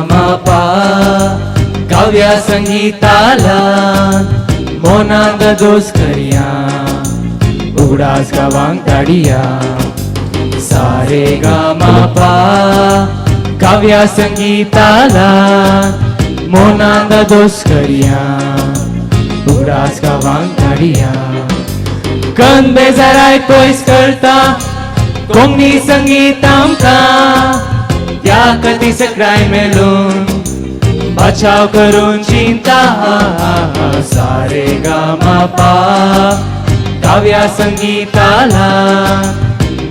मा काव्या संगीताला मोनांद दोष करिया उगडास गावांग ताडिया सारे गा मा काव्या संगीताला मोनांद दोष करिया उगडास गावांग ताडिया कन बेजाराय पयस करता कोंकणी संगीत आमका त्या कधी सगळ्याय मेलून बचाव करून चिंता सारे गा मा काव्या संगीताला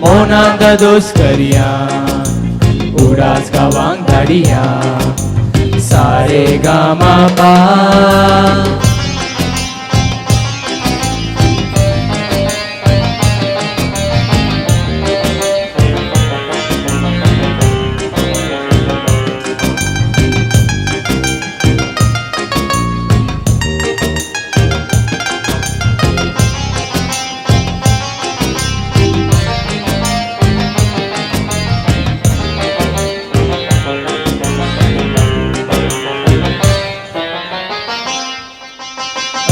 मोनांद दोष करिया उडास गावांग धाडिया सारे गा मा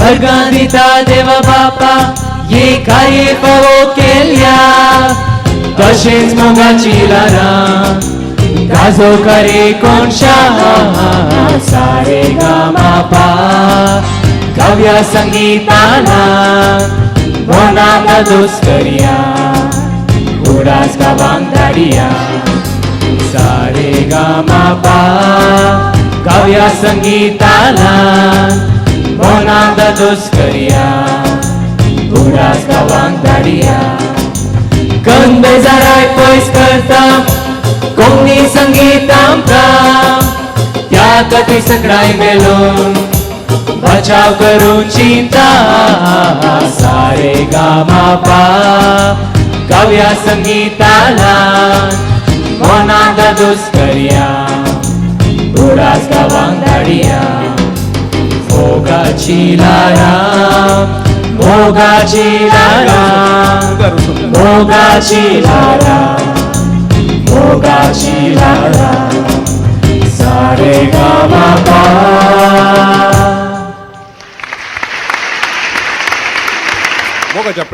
अर्गांदिता देवा बापा ये कार्य पवो केल्या तशेंच मोगाची लारां गाजो करे कोणशा सारे गा मा काव्या संगीताला मोनांद दोष करिया उडास गावांग धाडिया सारे गा मा काव्या संगीताला मोनांद दोष करिया उडास गावांग धाडिया कन बेजाराय पयस करता कोंकणी संगीत आमका त्या कधी सगळ्याय मेलून बचाव करून चिंता सारे गा मा काव्या संगीताला मोनांद दोष करिया उडास गावांग धाडिया मोगाची लारां मोगाची लारां मोगाची लारां मोगाची लारां सारे गा मा मोगाच्या